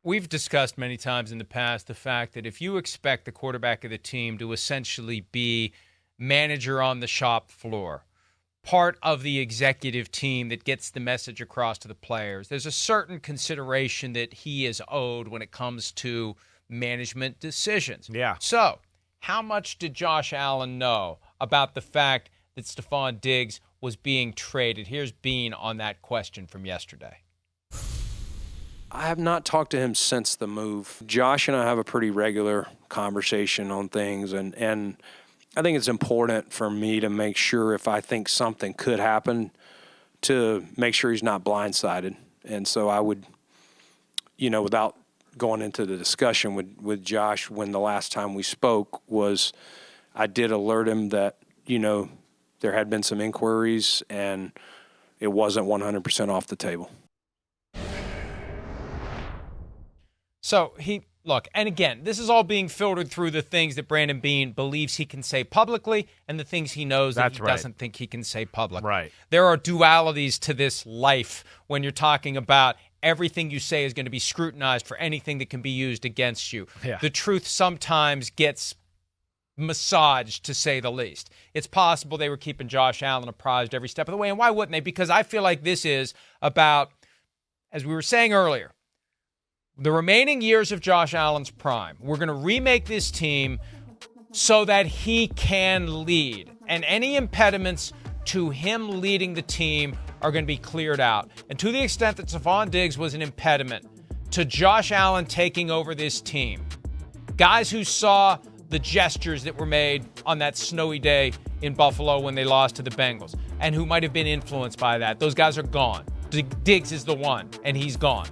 We've discussed many times in the past the fact that if you expect the quarterback of the team to essentially be manager on the shop floor, part of the executive team that gets the message across to the players, there's a certain consideration that he is owed when it comes to management decisions. Yeah. So, how much did Josh Allen know about the fact that Stephon Diggs was being traded? Here's Beane on that question from yesterday. I have not talked to him since the move. Josh and I have a pretty regular conversation on things, and I think it's important for me to make sure if I think something could happen to make sure he's not blindsided. And so I would, without going into the discussion with Josh when the last time we spoke was I did alert him that, there had been some inquiries and it wasn't 100% off the table. So and again, this is all being filtered through the things that Brandon Beane believes he can say publicly and the things he knows that he doesn't think he can say publicly. Right. There are dualities to this life when you're talking about everything you say is going to be scrutinized for anything that can be used against you. Yeah. The truth sometimes gets massaged, to say the least. It's possible they were keeping Josh Allen apprised every step of the way, and why wouldn't they? Because I feel like this is about, as we were saying earlier, the remaining years of Josh Allen's prime. We're going to remake this team so that he can lead. And any impediments to him leading the team are going to be cleared out. And to the extent that Stephon Diggs was an impediment to Josh Allen taking over this team, guys who saw the gestures that were made on that snowy day in Buffalo when they lost to the Bengals and who might have been influenced by that, those guys are gone. Diggs is the one, and he's gone.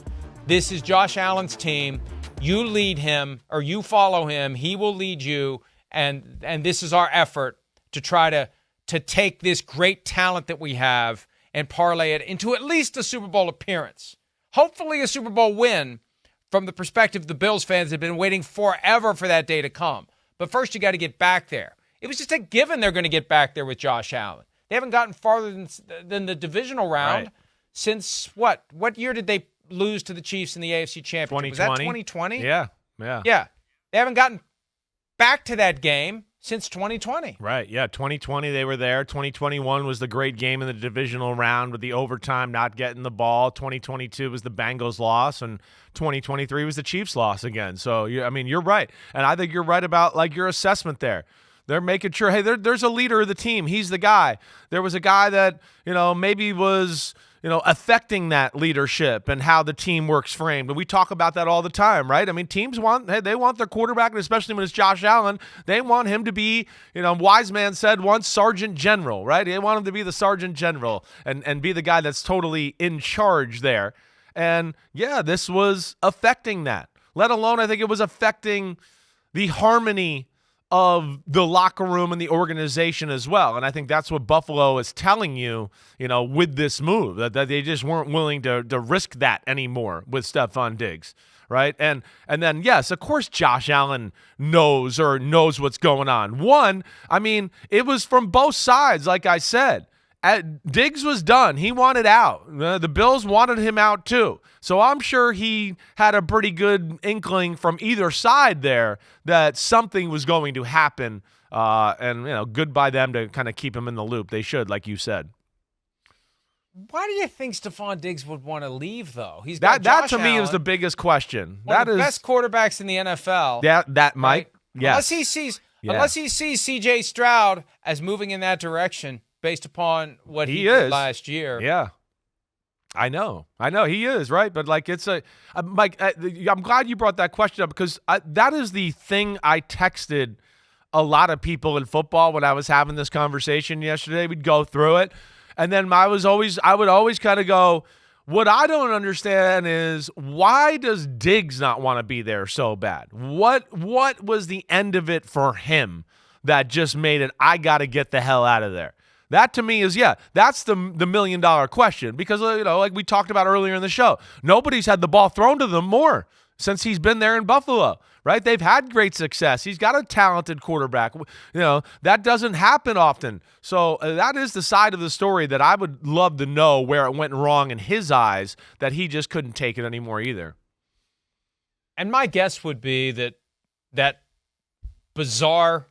This is Josh Allen's team. You lead him or you follow him. He will lead you. And this is our effort to try to take this great talent that we have and parlay it into at least a Super Bowl appearance. Hopefully a Super Bowl win from the perspective of the Bills fans that have been waiting forever for that day to come. But first you got to get back there. It was just a given they're going to get back there with Josh Allen. They haven't gotten farther than the divisional round since what? What year did they lose to the Chiefs in the AFC Championship? Was that 2020? Yeah. They haven't gotten back to that game since 2020. Right, yeah, 2020 they were there. 2021 was the great game in the divisional round with the overtime not getting the ball. 2022 was the Bengals loss, and 2023 was the Chiefs loss again. So, you're right. And I think you're right about, your assessment there. They're making sure, hey, there's a leader of the team. He's the guy. There was a guy that, maybe was – affecting that leadership and how the team works framed. And we talk about that all the time, right? Teams want their quarterback, and especially when it's Josh Allen, they want him to be, wise man said once, Sergeant General, right? They want him to be the Sergeant General and be the guy that's totally in charge there. And yeah, this was affecting that. Let alone, I think it was affecting the harmony of the locker room and the organization as well. And I think that's what Buffalo is telling you, with this move, that they just weren't willing to risk that anymore with Stephon Diggs, right? And then, yes, of course Josh Allen knows what's going on. One, it was from both sides, like I said. Diggs was done. He wanted out. The Bills wanted him out too. So I'm sure he had a pretty good inkling from either side there that something was going to happen. And good by them to kind of keep him in the loop. They should, like you said. Why do you think Stephon Diggs would want to leave, though? He's got that Josh to me Allen, is the biggest question. One of the best quarterbacks in the NFL. Yeah, that might. Right? Yes. Unless he sees C.J. Stroud as moving in that direction, based upon what he did last year. Yeah. I know he is, right? But Mike, I'm glad you brought that question up because that is the thing I texted a lot of people in football when I was having this conversation yesterday. We'd go through it. And then I would always kind of go, what I don't understand is why does Diggs not want to be there so bad? What was the end of it for him that just made it, I got to get the hell out of there? That to me is, that's the $1 million question because, like we talked about earlier in the show, nobody's had the ball thrown to them more since he's been there in Buffalo, right? They've had great success. He's got a talented quarterback. That doesn't happen often. So that is the side of the story that I would love to know where it went wrong in his eyes that he just couldn't take it anymore either. And my guess would be that bizarre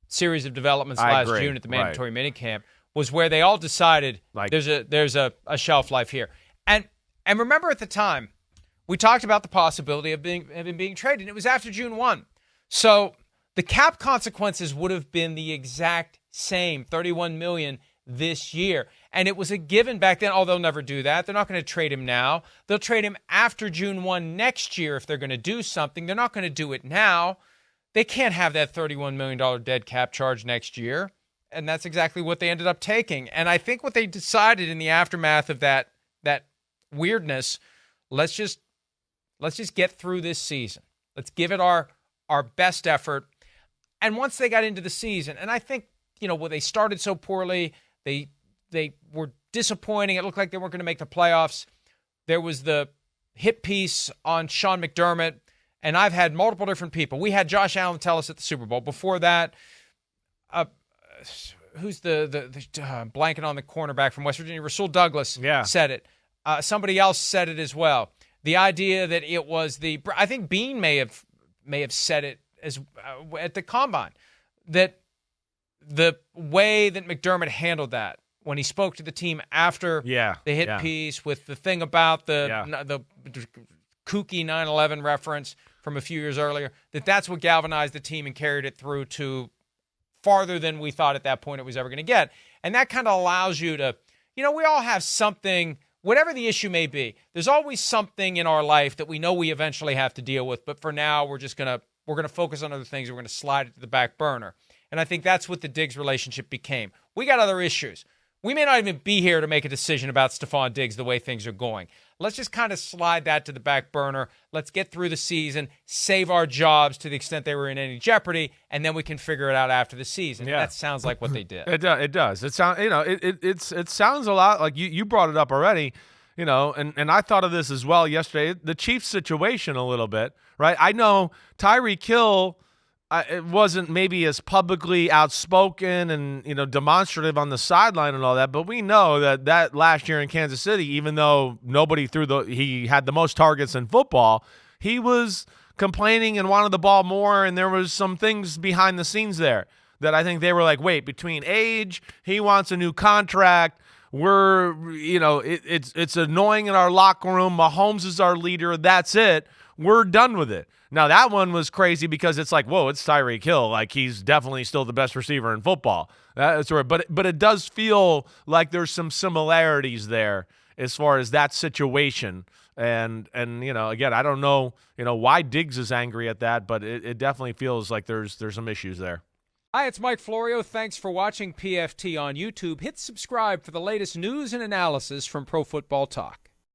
series of developments last June at the mandatory minicamp was where they all decided there's a shelf life here. And remember at the time, we talked about the possibility of him being traded, and it was after June 1. So the cap consequences would have been the exact same, $31 million this year. And it was a given back then, they'll never do that. They're not going to trade him now. They'll trade him after June 1 next year if they're going to do something. They're not going to do it now. They can't have that $31 million dead cap charge next year. And that's exactly what they ended up taking. And I think what they decided in the aftermath of that weirdness, let's just get through this season. Let's give it our best effort. And once they got into the season, and I think, they started so poorly, they were disappointing. It looked like they weren't going to make the playoffs. There was the hit piece on Sean McDermott, and I've had multiple different people. We had Josh Allen tell us at the Super Bowl. Before that, who's the blanket on the cornerback from West Virginia? Rasul Douglas said it. Somebody else said it as well. The idea that it was I think Beane may have said it as at the combine, that the way that McDermott handled that when he spoke to the team after the hit piece with the thing about the kooky 9/11 reference from a few years earlier, that's what galvanized the team and carried it through to farther than we thought at that point it was ever going to get. And that kind of allows you to, we all have something. Whatever the issue may be, there's always something in our life that we know we eventually have to deal with. But for now, we're gonna focus on other things. We're gonna slide it to the back burner. And I think that's what the Diggs relationship became. We got other issues. We may not even be here to make a decision about Stephon Diggs the way things are going. Let's just kind of slide that to the back burner. Let's get through the season, save our jobs to the extent they were in any jeopardy, and then we can figure it out after the season. Yeah. That sounds like what they did. It does. It sounds a lot like you brought it up already, and I thought of this as well yesterday. The Chiefs situation a little bit, right? I know Tyreek Hill. It wasn't maybe as publicly outspoken and demonstrative on the sideline and all that, but we know that last year in Kansas City, even though nobody he had the most targets in football, he was complaining and wanted the ball more, and there was some things behind the scenes there that I think they were like, wait, between age, he wants a new contract. We're it's annoying in our locker room. Mahomes is our leader. That's it. We're done with it. Now, that one was crazy because it's like, whoa, it's Tyreek Hill. Like, he's definitely still the best receiver in football. That's right. But it does feel like there's some similarities there as far as that situation. And again, I don't know, why Diggs is angry at that, but it definitely feels like there's some issues there. Hi, it's Mike Florio. Thanks for watching PFT on YouTube. Hit subscribe for the latest news and analysis from Pro Football Talk.